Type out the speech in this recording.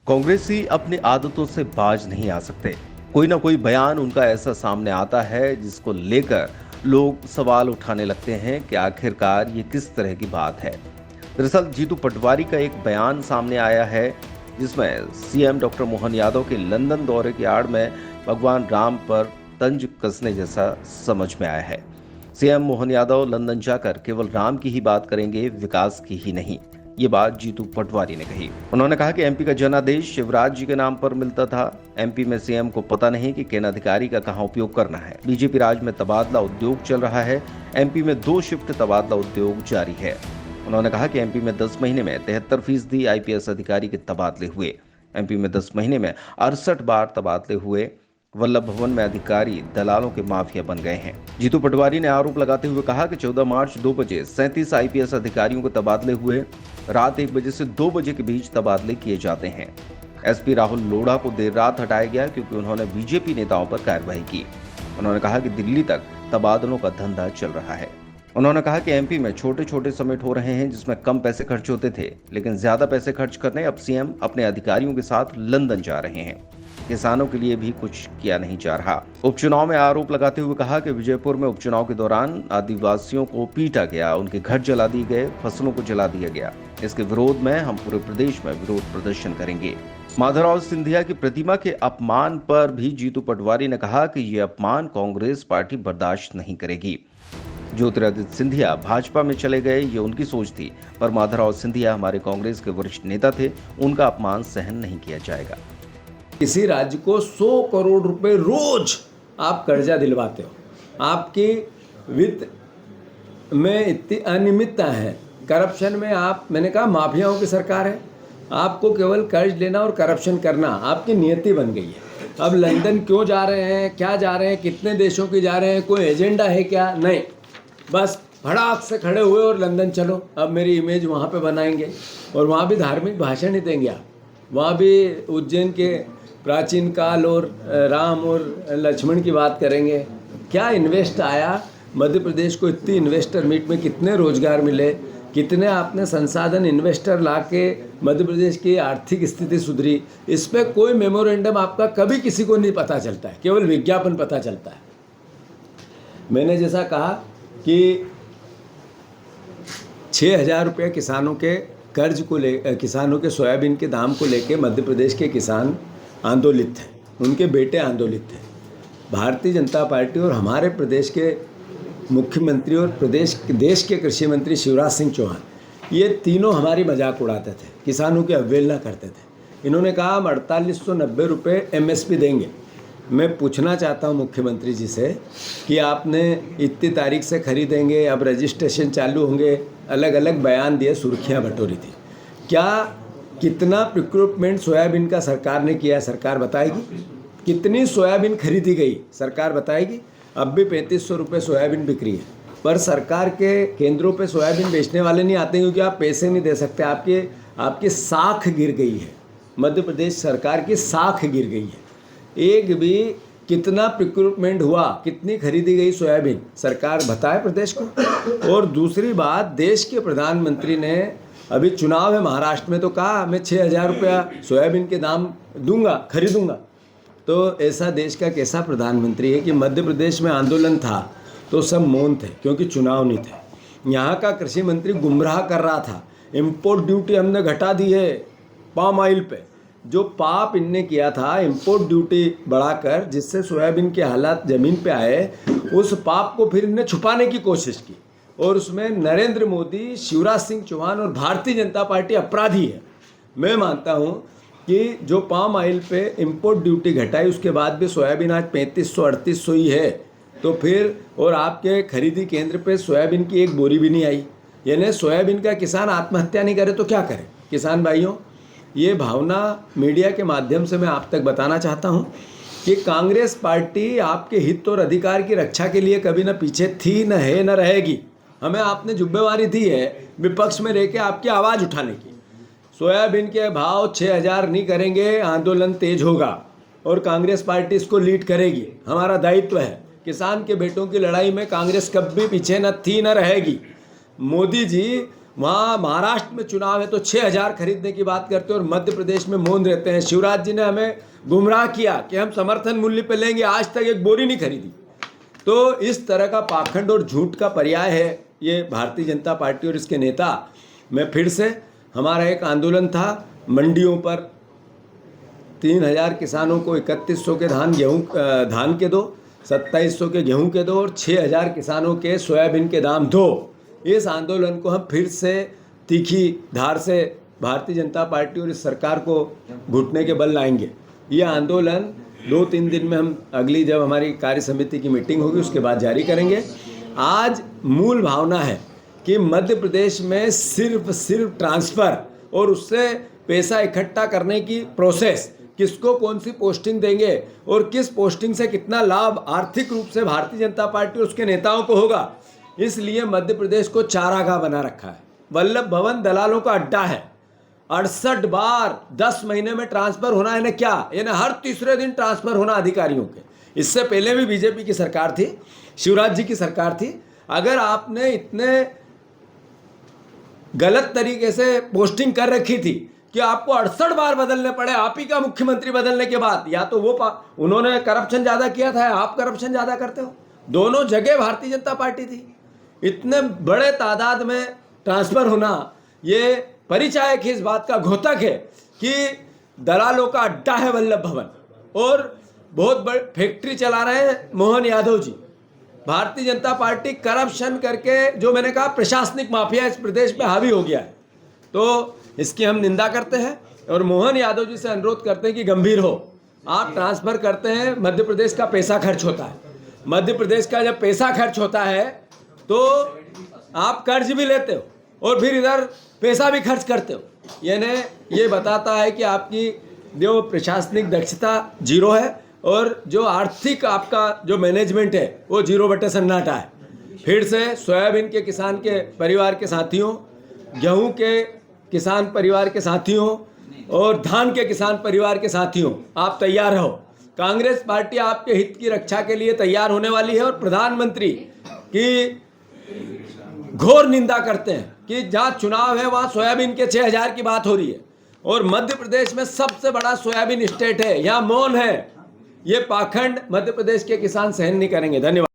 कांग्रेसी अपनी आदतों से बाज नहीं आ सकते। कोई ना कोई बयान उनका ऐसा सामने आता है जिसको लेकर लोग सवाल उठाने लगते हैं कि आखिरकार ये किस तरह की बात है। दरअसल जीतू पटवारी का एक बयान सामने आया है जिसमें सीएम डॉक्टर मोहन यादव के लंदन दौरे की आड़ में भगवान राम पर तंज कसने जैसा समझ में आया है। सीएम मोहन यादव लंदन जाकर केवल राम की ही बात करेंगे, विकास की ही नहीं। ये बात जीतू पटवारी ने कही। उन्होंने कहा कि एमपी का जनादेश शिवराज जी के नाम पर मिलता था। एमपी में सीएम को पता नहीं कि किन अधिकारी का कहां उपयोग करना है। बीजेपी राज में तबादला उद्योग चल रहा है। एमपी में 2 शिफ्ट तबादला उद्योग जारी है। उन्होंने कहा कि एमपी में 10 महीने में 73% आईपीएस अधिकारी के तबादले हुए। एमपी में 10 महीने में 68 बार तबादले हुए। वल्लभ भवन में अधिकारी दलालों के माफिया बन गए हैं। जीतू पटवारी ने आरोप लगाते हुए कहा कि 14 मार्च 2 बजे 37 आईपीएस अधिकारियों के तबादले हुए। रात 1 बजे से 2 बजे के बीच तबादले किए जाते हैं। एसपी राहुल लोढ़ा को देर रात हटाया गया क्योंकि उन्होंने बीजेपी नेताओं पर कार्रवाई की। उन्होंने कहा कि दिल्ली तक तबादलों का धंधा चल रहा है। उन्होंने कहा कि एमपी में छोटे छोटे समिट हो रहे हैं जिसमें कम पैसे खर्च होते थे, लेकिन ज्यादा पैसे खर्च करने अब सीएम अपने अधिकारियों के साथ लंदन जा रहे हैं। किसानों के लिए भी कुछ किया नहीं जा रहा। उपचुनाव में आरोप लगाते हुए कहा कि विजयपुर में उपचुनाव के दौरान आदिवासियों को पीटा गया, उनके घर जला दिए गए, फसलों को जला दिया गया। इसके विरोध में हम पूरे प्रदेश में विरोध प्रदर्शन करेंगे। माधवराव सिंधिया की प्रतिमा के अपमान पर भी जीतू पटवारी ने कहा कि ये अपमान कांग्रेस पार्टी बर्दाश्त नहीं करेगी। ज्योतिरादित्य सिंधिया भाजपा में चले गए, ये उनकी सोच थी, पर माधवराव सिंधिया हमारे कांग्रेस के वरिष्ठ नेता थे, उनका अपमान सहन नहीं किया जाएगा। किसी राज्य को 100 करोड़ रुपए रोज आप कर्जा दिलवाते हो, आपकी वित्त में इतनी अनियमितता है, करप्शन में मैंने कहा माफियाओं की सरकार है। आपको केवल कर्ज लेना और करप्शन करना आपकी नियति बन गई है। अब लंदन क्यों जा रहे हैं, क्या जा रहे हैं, कितने देशों की जा रहे हैं, कोई एजेंडा है क्या? नहीं, बस फटाक से खड़े हुए और लंदन चलो, अब मेरी इमेज वहाँ पे बनाएंगे और वहाँ भी धार्मिक भाषण ही देंगे आप। वहाँ भी उज्जैन के प्राचीन काल और राम और लक्ष्मण की बात करेंगे। क्या इन्वेस्ट आया मध्य प्रदेश को? इतनी इन्वेस्टर मीट में कितने रोजगार मिले, कितने आपने संसाधन इन्वेस्टर ला के मध्य प्रदेश की आर्थिक स्थिति सुधरी? इस पर कोई मेमोरेंडम आपका कभी किसी को नहीं पता चलता है, केवल विज्ञापन पता चलता है। मैंने जैसा कहा कि 6,000 रुपये किसानों के कर्ज को किसानों के सोयाबीन के दाम को लेके मध्य प्रदेश के किसान आंदोलित थे, उनके बेटे आंदोलित थे। भारतीय जनता पार्टी और हमारे प्रदेश के मुख्यमंत्री और देश के कृषि मंत्री शिवराज सिंह चौहान, ये तीनों हमारी मजाक उड़ाते थे, किसानों की अवहेलना करते थे। इन्होंने कहा हम 4890 रुपये एमएसपी देंगे। मैं पूछना चाहता हूँ मुख्यमंत्री जी से कि आपने इतनी तारीख से खरीदेंगे, अब रजिस्ट्रेशन चालू होंगे, अलग अलग बयान दिए, सुर्खियाँ बटोरी थी। क्या कितना प्रिक्रूटमेंट सोयाबीन का सरकार ने किया, सरकार बताएगी? कितनी सोयाबीन खरीदी गई, सरकार बताएगी? अब भी 3500 रुपये सोयाबीन बिक रही है, पर सरकार के केंद्रों पे सोयाबीन बेचने वाले नहीं आते क्योंकि आप पैसे नहीं दे सकते। आपकी साख गिर गई है, मध्य प्रदेश सरकार की साख गिर गई है। एक भी कितना प्रिक्रूटमेंट हुआ, कितनी खरीदी गई सोयाबीन, सरकार बताए प्रदेश को। और दूसरी बात, देश के प्रधानमंत्री ने अभी चुनाव है महाराष्ट्र में, तो कहा मैं 6,000 रुपया सोयाबीन के दाम दूंगा, खरीदूंगा। तो ऐसा देश का कैसा प्रधानमंत्री है कि मध्य प्रदेश में आंदोलन था तो सब मौन थे क्योंकि चुनाव नहीं थे। यहाँ का कृषि मंत्री गुमराह कर रहा था, इम्पोर्ट ड्यूटी हमने घटा दी है पाम ऑयल पे। जो पाप इनने किया था इम्पोर्ट ड्यूटी बढ़ाकर, जिससे सोयाबीन के हालात ज़मीन पे आए, उस पाप को फिर इनने छुपाने की कोशिश की और उसमें नरेंद्र मोदी, शिवराज सिंह चौहान और भारतीय जनता पार्टी अपराधी है। मैं मानता हूँ कि जो पाम ऑयल पे इम्पोर्ट ड्यूटी घटाई उसके बाद भी सोयाबीन आज 3500-3800 ही है, तो फिर और आपके खरीदी केंद्र पे सोयाबीन की एक बोरी भी नहीं आई। यानी सोयाबीन का किसान आत्महत्या नहीं करे तो क्या करे? किसान भाइयों, ये भावना मीडिया के माध्यम से मैं आप तक बताना चाहता हूँ कि कांग्रेस पार्टी आपके हित और अधिकार की रक्षा के लिए कभी न पीछे थी, न है, न रहेगी। हमें आपने जिम्मेवारी दी है विपक्ष में रह के आपकी आवाज़ उठाने की। सोयाबीन के भाव 6,000 नहीं करेंगे, आंदोलन तेज होगा और कांग्रेस पार्टी इसको लीड करेगी। हमारा दायित्व है। किसान के बेटों की लड़ाई में कांग्रेस कभी पीछे न थी, न रहेगी। मोदी जी वहाँ महाराष्ट्र में चुनाव है तो 6,000 खरीदने की बात करते हैं और मध्य प्रदेश में मौन रहते हैं। शिवराज जी ने हमें गुमराह किया कि हम समर्थन मूल्य पे लेंगे, आज तक एक बोरी नहीं खरीदी। तो इस तरह का पाखंड और झूठ का पर्याय है ये भारतीय जनता पार्टी और इसके नेता। मैं फिर से, हमारा एक आंदोलन था मंडियों पर, 3,000 किसानों को 3100 के धान के दो, 2700 के गेहूं के दो और 6,000 किसानों के सोयाबीन के दाम दो। इस आंदोलन को हम फिर से तीखी धार से भारतीय जनता पार्टी और इस सरकार को घुटने के बल लाएंगे। ये आंदोलन 2-3 दिन में हम अगली जब हमारी कार्य समिति की मीटिंग होगी उसके बाद जारी करेंगे। आज मूल भावना है कि मध्य प्रदेश में सिर्फ ट्रांसफ़र और उससे पैसा इकट्ठा करने की प्रोसेस, किसको कौन सी पोस्टिंग देंगे और किस पोस्टिंग से कितना लाभ आर्थिक रूप से भारतीय जनता पार्टी और उसके नेताओं को होगा, इसलिए मध्य प्रदेश को चारागाह बना रखा है। वल्लभ भवन दलालों का अड्डा है। 68 बार 10 महीने में ट्रांसफ़र होना, यानी क्या, यानी हर तीसरे दिन ट्रांसफ़र होना अधिकारियों के। इससे पहले भी बीजेपी की सरकार थी, शिवराज जी की सरकार थी। अगर आपने इतने गलत तरीके से पोस्टिंग कर रखी थी कि आपको 68 बार बदलने पड़े आप ही का मुख्यमंत्री बदलने के बाद, या तो उन्होंने करप्शन ज़्यादा किया था, आप करप्शन ज़्यादा करते हो, दोनों जगह भारतीय जनता पार्टी थी। इतने बड़े तादाद में ट्रांसफ़र होना ये परिचायक इस बात का घोतक है कि दलालों का अड्डा है वल्लभ भवन और बहुत बड़ी फैक्ट्री चला रहे हैं मोहन यादव जी। भारतीय जनता पार्टी करप्शन करके, जो मैंने कहा प्रशासनिक माफिया इस प्रदेश में हावी हो गया है, तो इसकी हम निंदा करते हैं और मोहन यादव जी से अनुरोध करते हैं कि गंभीर हो। आप ट्रांसफ़र करते हैं, मध्य प्रदेश का पैसा खर्च होता है, मध्य प्रदेश का जब पैसा खर्च होता है तो आप कर्ज भी लेते हो और फिर इधर पैसा भी खर्च करते हो। यानी ये बताता है कि आपकी जो प्रशासनिक दक्षता जीरो है और जो आर्थिक आपका जो मैनेजमेंट है वो 0/सन्नाटा है। फिर से सोयाबीन के किसान के परिवार के साथियों, गेहूं के किसान परिवार के साथियों और धान के किसान परिवार के साथियों, आप तैयार रहो। कांग्रेस पार्टी आपके हित की रक्षा के लिए तैयार होने वाली है और प्रधानमंत्री की घोर निंदा करते हैं कि जहाँ चुनाव है वहाँ सोयाबीन के 6,000 की बात हो रही है और मध्य प्रदेश में सबसे बड़ा सोयाबीन स्टेट है, यहाँ मौन है। ये पाखंड मध्य प्रदेश के किसान सहन नहीं करेंगे। धन्यवाद।